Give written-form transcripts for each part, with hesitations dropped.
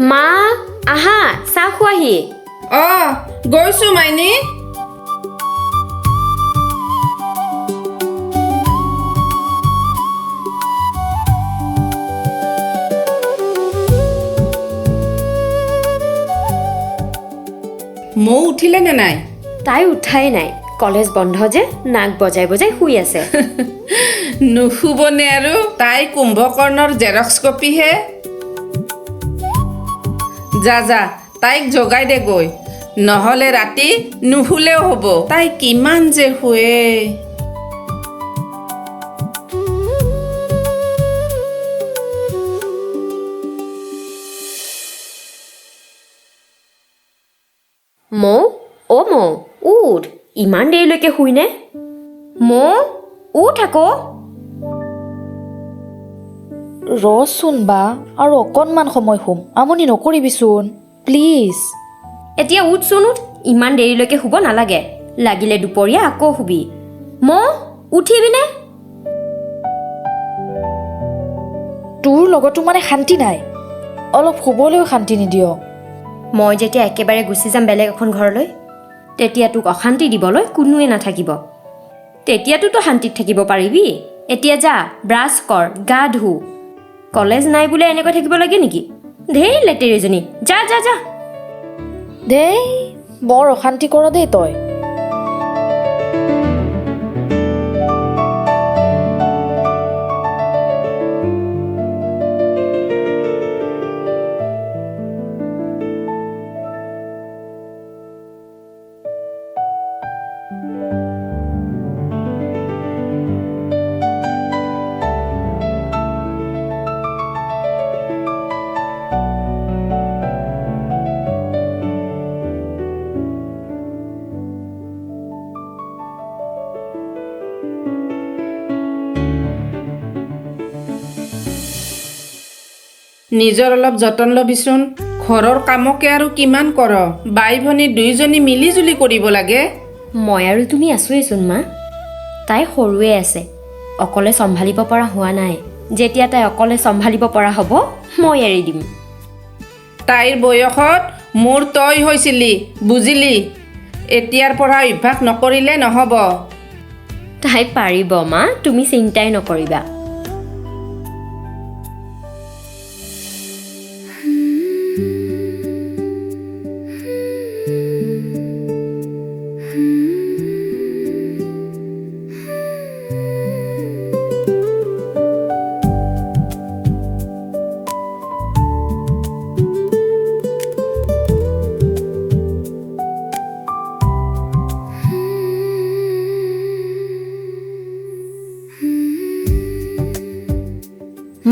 মা আহা চাহ খোৱাহি গৈছো মাইনী মৌ উঠিলে নে নাই তাই উঠাই নাই কলেজ বন্ধ যে নাক বজাই বজাই শুই আছে নুশুবনে আৰু তাই কুম্ভকৰ্ণৰ জেৰক্স কপিহে যা তাইক জগাই দে গৈ নহ'লে ৰাতি নুশুলেও হ'ব তাই কিমান যে শুৱে মৌ মৌ উঠ ইমান দেৰিলৈকে শুইনে মৌ উঠ আকৌ ৰচোন বা আৰু অকণমান সময় শুম আমনি নকৰিবিচোন প্লিজ এতিয়া উঠচোন উঠ ইমান দেৰিলৈকে শুব নালাগে লাগিলে দুপৰীয়া আকৌ শুবি মৌ উঠিবিনে তোৰ লগতো মানে শান্তি নাই অলপ শুবলৈও শান্তি নিদিয় মই যেতিয়া একেবাৰে গুচি যাম বেলেগ এখন ঘৰলৈ তেতিয়া তোক অশান্তি দিবলৈ কোনোৱে নাথাকিব তেতিয়াতো শান্তিত থাকিব পাৰিবি এতিয়া যা ব্ৰাছ কৰ গা ধু কলেজ নাই বোলে এনেকৈ থাকিব লাগে নেকি ধেৰ লেতেৰিজনী যা যা যা দেই বৰ অশান্তি কৰ দেই তই নিজৰ অলপ যতন ল'বিচোন ঘৰৰ কামকে আৰু কিমান কৰ বাই ভনী দুইজনী মিলি জুলি কৰিব লাগে মই আৰু তুমি আছোৱেইচোন মা তাই সৰুৱে আছে অকলে চম্ভালিব পৰা হোৱা নাই যেতিয়া তাই অকলে চম্ভালিব পৰা হ'ব মই এৰি দিম তাইৰ বয়সত মোৰ তই হৈছিলি বুজিলি এতিয়াৰ পৰা অভ্যাস নকৰিলে নহ'ব তাই পাৰিব মা তুমি চিন্তাই নকৰিবা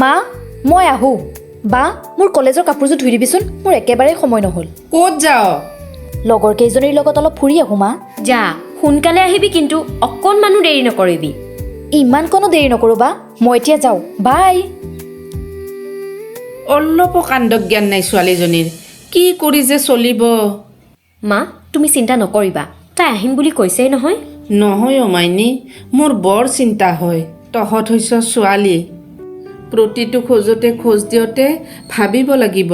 মা মই আহোঁ বা মোৰ কলেজৰ কাপোৰযোৰ ধুই দিবিচোন মোৰ একেবাৰে সময় নহ'ল ক'ত যাৱ লগৰ কেইজনীৰ লগত অলপ ফুৰি আহোঁ মা যা সোনকালে আহিবি কিন্তু অকণমানো দেৰি নকৰিবি ইমানকণো দেৰি নকৰোঁ বা মই এতিয়া যাওঁ বাই অলপো কাণ্ড জ্ঞান নাই ছোৱালীজনীৰ কি কৰি যে চলিব মা তুমি চিন্তা নকৰিবা তাই আহিম বুলি কৈছেই নহয় নহয় অ মাইনী মোৰ বৰ চিন্তা হয় তহঁত হৈছ ছোৱালী প্ৰতিটো খোজতে খোজ দিওঁতে ভাবিব লাগিব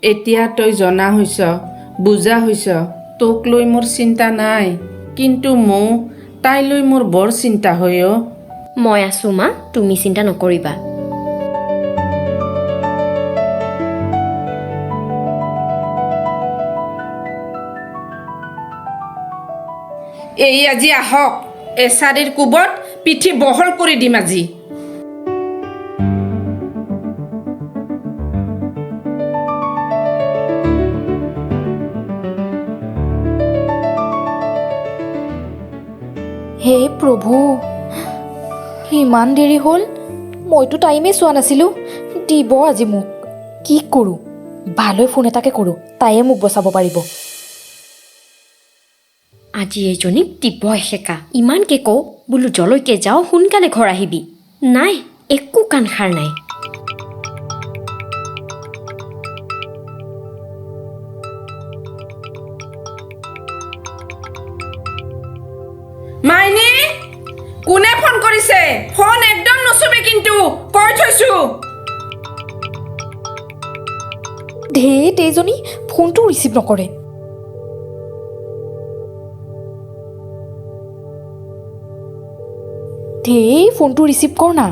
এতিয়া তই জনা হৈছ বুজা হৈছ তোক লৈ মোৰ চিন্তা নাই কিন্তু মৌ তাইলৈ মোৰ বৰ চিন্তা হয় অ মই আছোঁ মা তুমি চিন্তা নকৰিবা এই আজি আহক এচাৰিৰ কোবত পিঠি বহল কৰি দিম আজি হে প্ৰভু ইমান দেৰি হ'ল মইতো টাইমেই চোৱা নাছিলোঁ দিব আজি মোক কি কৰোঁ ভালৈ ফোন এটাকে কৰোঁ তাইয়ে মোক বচাব পাৰিব আজি এইজনীক দিব এসেকা ইমানকে কওঁ বোলো জলৈকে যাওঁ সোনকালে ঘৰ আহিবি নাই একো কাণষাৰ নাই ধেত এইজনী ফোনটো ৰিচিভ নকৰে। ফোনটো ৰিচিভ কৰ না।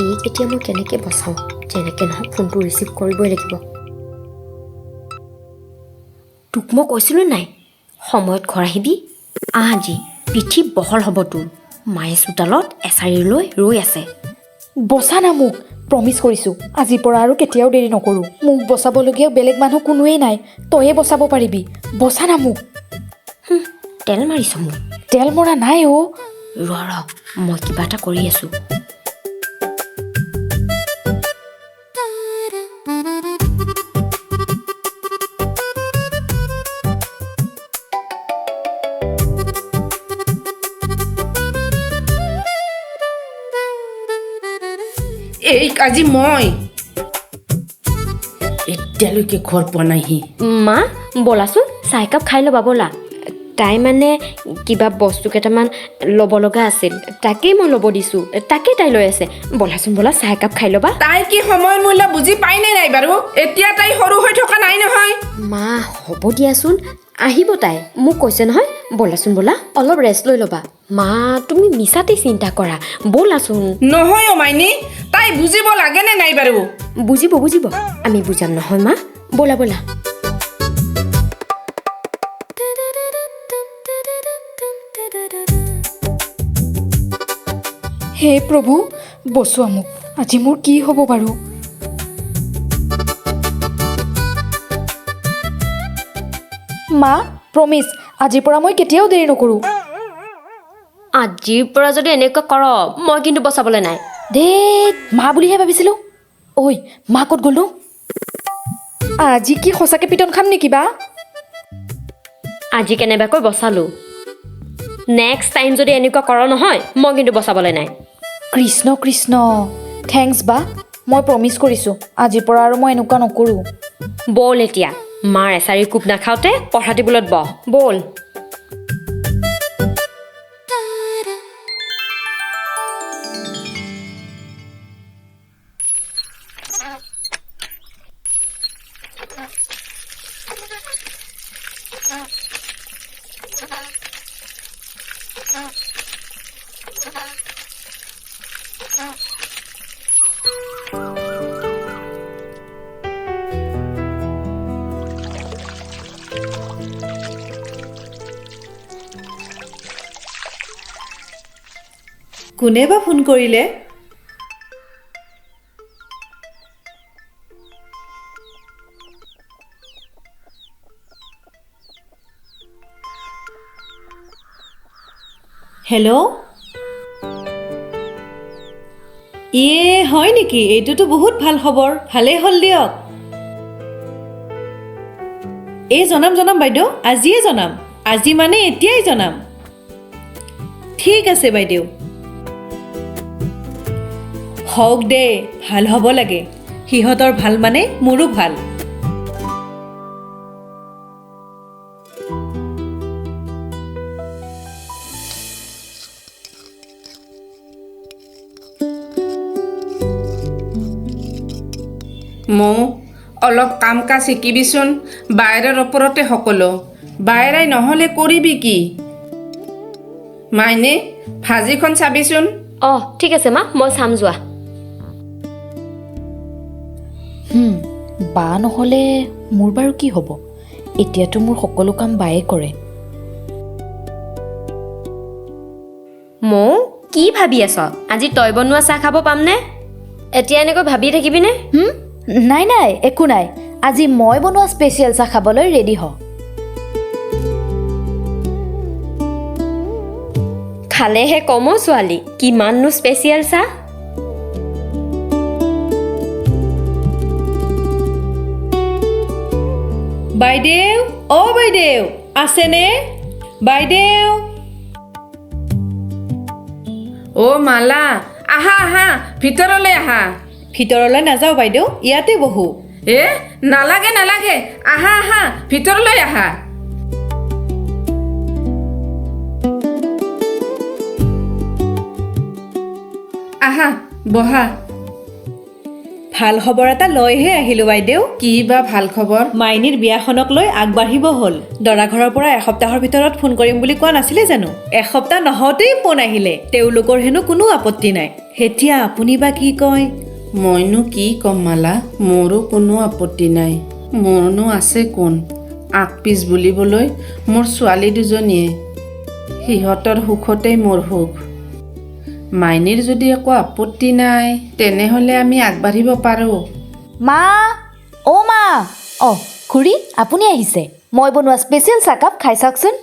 এইক এতিয়া মই কেনেকৈ বচাওঁ? যেনেকৈ নহওক ফোনটো ৰিচিভ কৰিবই লাগিব। তোক মই কৈছিলোঁ নাই সময়ত ঘৰ আহিবি। আজি পিঠি বহল হ'ব তোৰ। মায়ে চোতালত এছাৰি লৈ ৰৈ আছে। বচা না মোক, প্ৰমিছ কৰিছোঁ আজিৰ পৰা আৰু কেতিয়াও দেৰি নকৰোঁ। মোক বচাবলগীয়া বেলেগ মানুহ কোনোৱেই নাই, তয়ে বচাব পাৰিবি। বচা না মোক। তেল মাৰিছ মোক? তেল মৰা নাই অ'। ৰ মই কিবা এটা কৰি আছোঁ। এইক আজি মই এতিয়ালৈকে ঘৰ পোৱা নাইহি। মা ব'লাচোন চাহ একাপ খাই ল'বা ব'লা। তাই মানে কিবা বস্তু কেইটামান ল'ব লগা আছিল, তাকেই মই ল'ব দিছোঁ। তাকেই তাই লৈ আছে। ব'লাচোন ব'লা চাহ একাপ খাই ল'বা। তাই কি সময়ৰ মূল্য বুজি পাইনে নাই বাৰু? এতিয়া তাই সৰু হৈ থকা নাই নহয়। মা হ'ব দিয়াচোন, আহিব তাই। মোক কৈছে নহয় ব'লাচোন ব'লা, অলপ ৰেষ্ট লৈ ল'বা। মা তুমি মিছাতেই চিন্তা কৰা, ব'লাচোন। নহয় অ' মাইনী, তাই বুজিব লাগেনে নাই বাৰু? বুজিব আমি বুজাম নহয় মা। ব'লা ব'লা। হে প্ৰভু বচোৱা মোক, আজি মোৰ কি হ'ব বাৰু? মা প্ৰমিছ আজিৰ পৰা মই কেতিয়াও দেৰি নকৰোঁ। আজিৰ পৰা যদি এনেকুৱা কৰ মই কিন্তু বচাবলৈ নাই। ধেত মা বুলিহে ভাবিছিলোঁ। ঐ মা ক'ত গ'লনো? আজি কি সঁচাকৈ পিটন খাম নেকি বা? আজি কেনেবাকৈ বচালোঁ। নেক্সট টাইম যদি এনেকুৱা কৰ নহয় মই কিন্তু বচাবলৈ নাই। কৃষ্ণ কৃষ্ণ, থেংকছ বা। মই প্ৰমিছ কৰিছোঁ আজিৰ পৰা আৰু মই এনেকুৱা নকৰোঁ। ব'ল এতিয়া, মাৰ এছাৰি কোব নাখাওঁতে পঢ়া টেবুলত বহ। ব'ল। কোনে বা ফোন কৰিলে? হেল্ল', হয় নেকি? এইটোতো বহুত ভাল খবৰ। ভালেই হ'ল দিয়ক। জনাম বাইদেউ, আজিয়ে জনাম। আজি মানে এতিয়াই জনাম। ঠিক আছে বাইদেউ। হওক দে, ভাল হ'ব লাগে। সিহঁতৰ ভাল মানে মোৰো ভাল। মৌ অলপ কাম কাজ শিকিবিচোন। বায়েৰৰ ওপৰতে সকলো। বায়েৰাই নহ'লে কৰিবি কি? মাইনে ভাজিখন চাবিচোন। অঁ ঠিক আছে মা, মই চাম যোৱা। বা নহ'লে মোৰ বাৰু কি হ'ব? এতিয়াতো মোৰ সকলো কাম বায়ে কৰে। মৌ কি ভাবি আছ? আজি তই বনোৱা চাহ খাব পামনে? এতিয়া এনেকৈ ভাবি থাকিবিনে? নাই একো নাই। আজি মই বনোৱা স্পেচিয়েল চাহ খাবলৈ ৰেডি হ। খালেহে কম ছোৱালী, কিমাননো স্পেচিয়েল চাহ। বাইদেউ, বাইদেউ আছেনে? বাইদেউ। মালা, আহা ভিতৰলৈ আহা। ভিতৰলৈ নাযাওঁ বাইদেউ, ইয়াতে বহো। নালাগে, আহা ভিতৰলৈ আহা। আহা বহা। ভাল খবৰ এটা লৈহে আহিলোঁ বাইদেউ। কি বা ভাল খবৰ? মাইনীৰ বিয়াখনক লৈ আগবাঢ়িব হ'ল। দৰা ঘৰৰ পৰা এসপ্তাহৰ ভিতৰত ফোন কৰিম বুলি কোৱা নাছিলে জানো? এসপ্তাহ নহওঁতেই ফোন আহিলে। তেওঁলোকৰ হেনো কোনো আপত্তি নাই। এতিয়া আপুনি বা কি কয়? মইনো কি ক'ম মালা, মোৰো কোনো আপত্তি নাই। মোৰনো আছে কোন? আগপিছ বুলিবলৈ মোৰ ছোৱালী দুজনীয়ে। সিহঁতৰ সুখতেই মোৰ সুখ। মাইনীৰ যদি একো আপত্তি নাই তেনেহ'লে আমি আগবাঢ়িব পাৰোঁ। মা, অ' মা, অঁ খুৰী আপুনি আহিছে। মই বনোৱা স্পেচিয়েল চাহকাপ খাই চাওকচোন।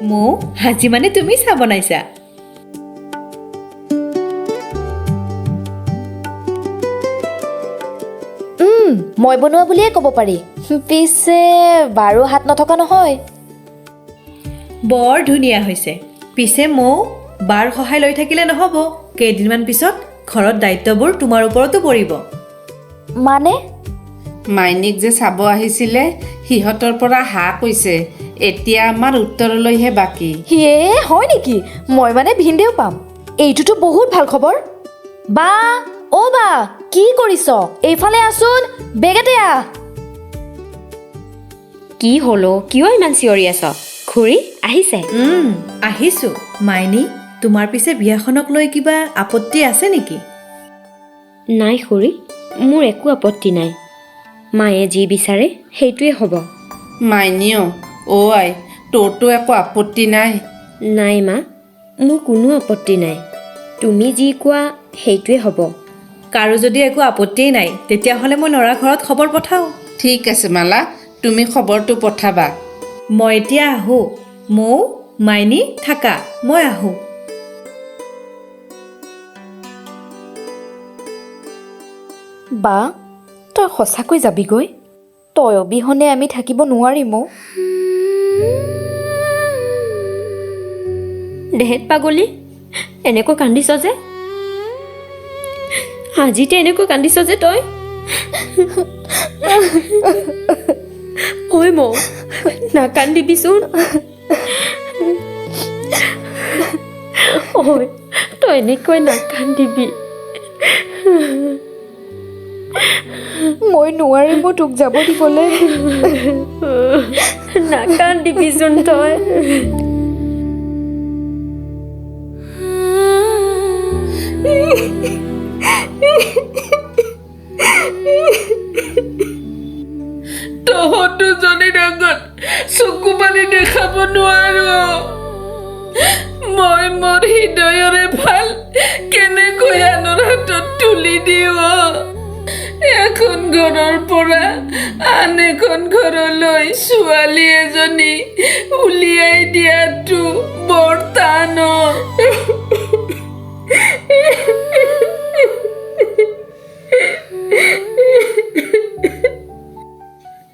মৌ, আজি মানে তুমি চাহ বনাইছা? মই বনোৱা বুলিয়ে ক'ব পাৰি। পিছে বাৰু হাত নথকা নহয়। বৰ ধুনীয়া হৈছে। পিছে মৌ, বাৰ সহায় লৈ থাকিলে নহ'ব। কেইদিনমান পিছত ঘৰত দায়িত্ববোৰ তোমাৰ ওপৰতো পৰিব। মানে? মাইনীক যে চাব আহিছিলে সিহঁতৰ পৰা হা কৈছে। এতিয়া আমাৰ উত্তৰলৈহে বাকী। সিয়ে হয় নেকি? মই মানে ভিনদেউ পাম। এইটোতো বহুত ভাল খবৰ। বা, অ' বা, কি কৰিছ? এইফালে আছোন, বেগেতে আহ। কি হ'ল অ'? কিয় ইমান চিঞৰি আছ? খুৰী আহিছে? আহিছোঁ। মাইনী, তোমাৰ পিছে বিয়াখনক লৈ কিবা আপত্তি আছে নেকি? নাই খুৰী, মোৰ একো আপত্তি নাই। মায়ে যি বিচাৰে সেইটোৱে হ'ব। মাইনীও, অ' আই, তোৰতো একো আপত্তি নাই? নাই মা, মোৰ কোনো আপত্তি নাই। তুমি যি কোৱা সেইটোৱে হ'ব। কাৰো যদি একো আপত্তিয়েই নাই তেতিয়াহ'লে মই ল'ৰা ঘৰত খবৰ পঠাওঁ। ঠিক আছে মালা, তুমি খবৰটো পঠাবা। মই এতিয়া আহোঁ। মৌ, মাইনী থাকা, মই আহোঁ। বা, তই সঁচাকৈ যাবিগৈ? তই অবিহনে আমি থাকিব নোৱাৰিম অ'। দেহেত পাগলী, এনেকৈ কান্দিছ যে? আজিতে এনেকৈ কান্দিছ যে তই? ঐ মৌ, নাকান্দিবিচোন। ঐ, তই এনেকৈ নাকান্দিবি। মই নোৱাৰিম তোক যাব দিবলৈ। নাকান্দিবিচোন তই। তহঁতো জনীৰ আগত চকু পানী দেখাব নোৱাৰো। মই মোৰ হৃদয়ৰে ভাল কেনেকৈ আনৰ হাতত তুলি দিওঁ। এখন ঘৰৰ পৰা আন এখন ঘৰলৈ ছোৱালী এজনী উলিয়াই দিয়াটো বৰ টান।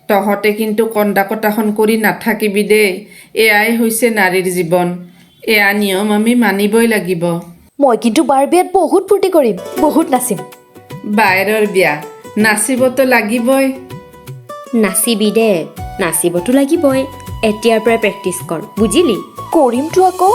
তহঁতে কিন্তু কন্দা কটাখন কৰি নাথাকিবি দেই। এয়াই হৈছে নাৰীৰ জীৱন। এয়া নিয়ম আমি মানিবই লাগিব। মই কিন্তু বাৰ বিয়াত বহুত ফূৰ্তি কৰিম, বহুত নাচিম। বাহিৰৰ বিয়া, নাচিবতো লাগিবই। নাচিবি দে, নাচিবতো লাগিবই। এতিয়াৰ পৰাই প্ৰেক্টিচ কৰ, বুজিলি? কৰিমতো আকৌ।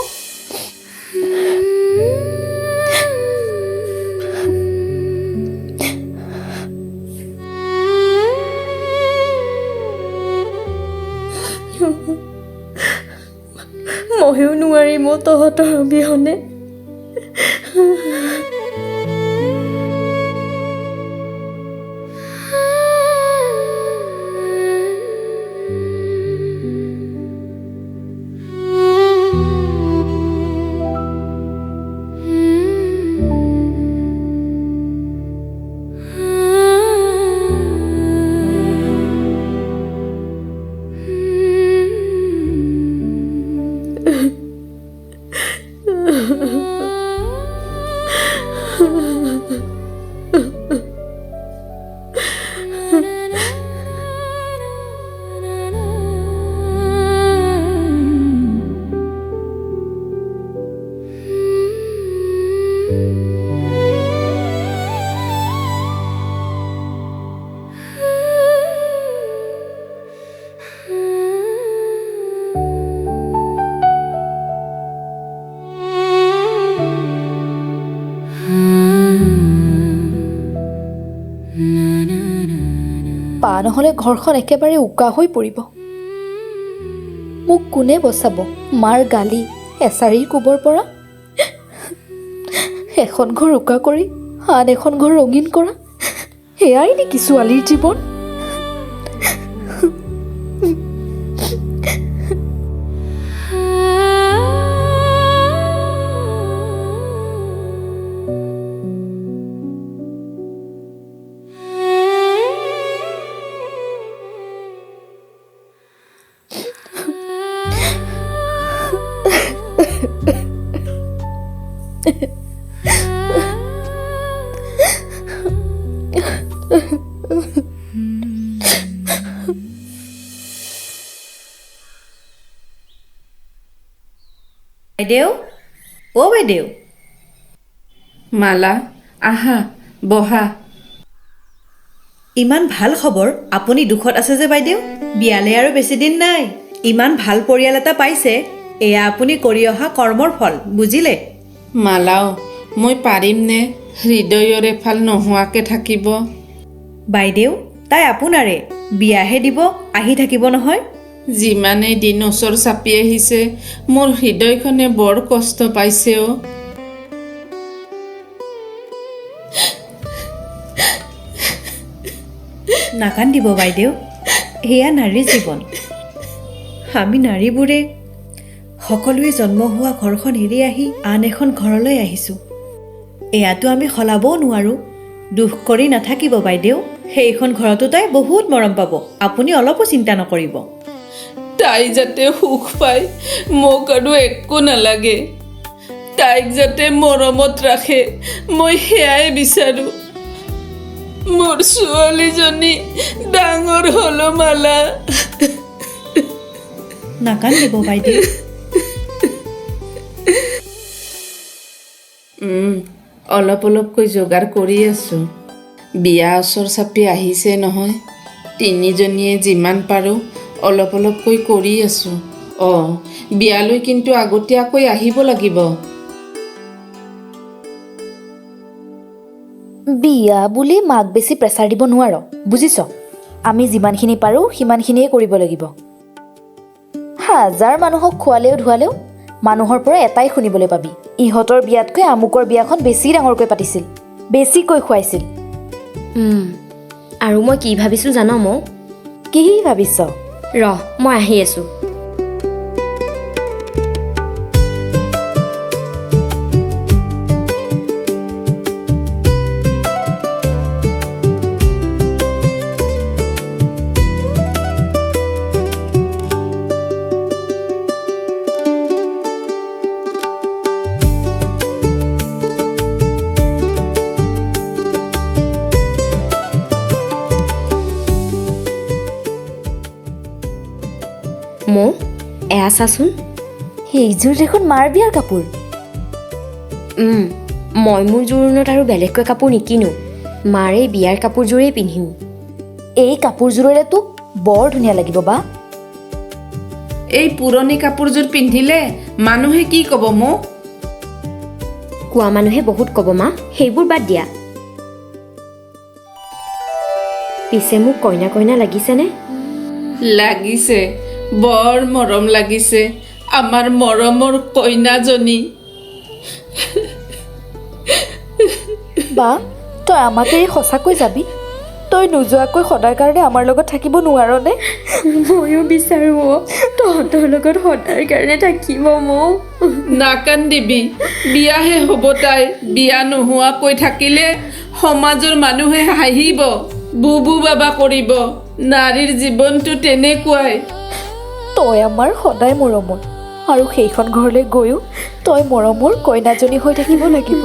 ময়ো নোৱাৰিম তহঁতৰ অবিহনে। বা নহ'লে ঘৰখন একেবাৰে উকা হৈ পৰিব। মোক কোনে বচাব মাৰ গালি এচাৰিৰ কোবৰ পৰা? এখন ঘৰ উকা কৰি আন এখন ঘৰ ৰঙীন কৰা, সেয়াই নেকি ছোৱালীৰ জীৱন? বাইদেউ, অ' বাইদেউ, মালা আহা বহা। ইমান ভাল খবৰ। আপুনি দুখত আছে যে বাইদেউ? বিয়ালৈ আৰু বেছি দিন নাই। ইমান ভাল পৰিয়াল এটা পাইছে, এয়া আপুনি কৰি অহা কৰ্মৰ ফল, বুজিলে? মালাও, মই পাৰিমনে হৃদয়ৰ এফাল নোহোৱাকৈ থাকিব? বাইদেউ, তাই আপোনাৰে, বিয়াহে দিব, আহি থাকিব নহয়। যিমানেই দিন ওচৰ চাপি আহিছে মোৰ হৃদয়খনে বৰ কষ্ট পাইছে অ'। নাকান্দিব বাইদেউ, এয়া নাৰীৰ জীৱন। আমি নাৰীবোৰে সকলোৱে জন্ম হোৱা ঘৰখন এৰি আহি আন এখন ঘৰলৈ আহিছোঁ। এয়াতো আমি সলাবও নোৱাৰোঁ। দুখ কৰি নাথাকিব বাইদেউ, সেইখন ঘৰতো তাই বহুত মৰম পাব, আপুনি অলপো চিন্তা নকৰিব। তাই যাতে সুখ পায়, মোক আৰু একো নালাগে। তাইক যাতে মৰমত ৰাখে, মই সেয়াই বিচাৰোঁ। মোৰ ছোৱালীজনী ডাঙৰ হলো মালা। নাকান্দিব বাইদেউ। অলপ অলপকৈ যোগাৰ কৰি আছোঁ। বিয়া ওচৰ চাপি আহিছে নহয়, তিনিজনীয়ে যিমান পাৰোঁ অলপ অলপকৈ কৰি আছোঁ। অঁ, বিয়ালৈ কিন্তু আগতীয়াকৈ আহিব লাগিব। বিয়া বুলি মাক বেছি প্ৰেছাৰ দিব নোৱাৰ, বুজিছ? আমি যিমানখিনি পাৰোঁ সিমানখিনিয়ে কৰিব লাগিব। হাজাৰ মানুহক খোৱালেও ধোৱালেও মানুহৰ পৰা এটাই শুনিবলৈ পাবি, ইহঁতৰ বিয়াতকৈ আমুকৰ বিয়াখন বেছি ডাঙৰকৈ পাতিছিল, বেছিকৈ খুৱাইছিল। আৰু মই কি ভাবিছোঁ জান মোক? কি ভাবিছ? ৰহ, মই আহি আছোঁ। মৌ, এয়া চাচোন। সেইযোৰ দেখোন মাৰ বিয়াৰ কাপোৰ। মই মোৰ জোৰোণত আৰু বেলেগকৈ কাপোৰ নিকিনো, মাৰ এই বিয়াৰ কাপোৰযোৰেই পিন্ধিম। এই কাপোৰযোৰেৰে তোক বৰ ধুনীয়া লাগিব বা। এই পুৰণি কাপোৰযোৰ পিন্ধিলে মানুহে কি ক'ব মোক? কোৱা মানুহে বহুত ক'ব মা, সেইবোৰ বাদ দিয়া। পিছে মোক কইনা কইনা লাগিছেনে? লাগিছে, বৰ মৰম লাগিছে আমাৰ মৰমৰ কইনাজনী। বা, তই আমাক এৰি সঁচাকৈ যাবি? তই নোযোৱাকৈ সদায় কাৰণে আমাৰ লগত থাকিব নোৱাৰনে? ময়ো বিচাৰোঁ তহঁতৰ লগত সদায় কাৰণে থাকিব মোক। নাকান্দিবি, বিয়াহে হ'ব তাই। বিয়া নোহোৱাকৈ থাকিলে সমাজৰ মানুহে হাঁহিব, বুবু বাবা কৰিব। নাৰীৰ জীৱনটো তেনেকুৱাই। তই আমাৰ সদায় মৰমৰ, আৰু সেইখন ঘৰলৈ গৈও তই মৰমৰ কইনাজনী হৈ থাকিব লাগিব।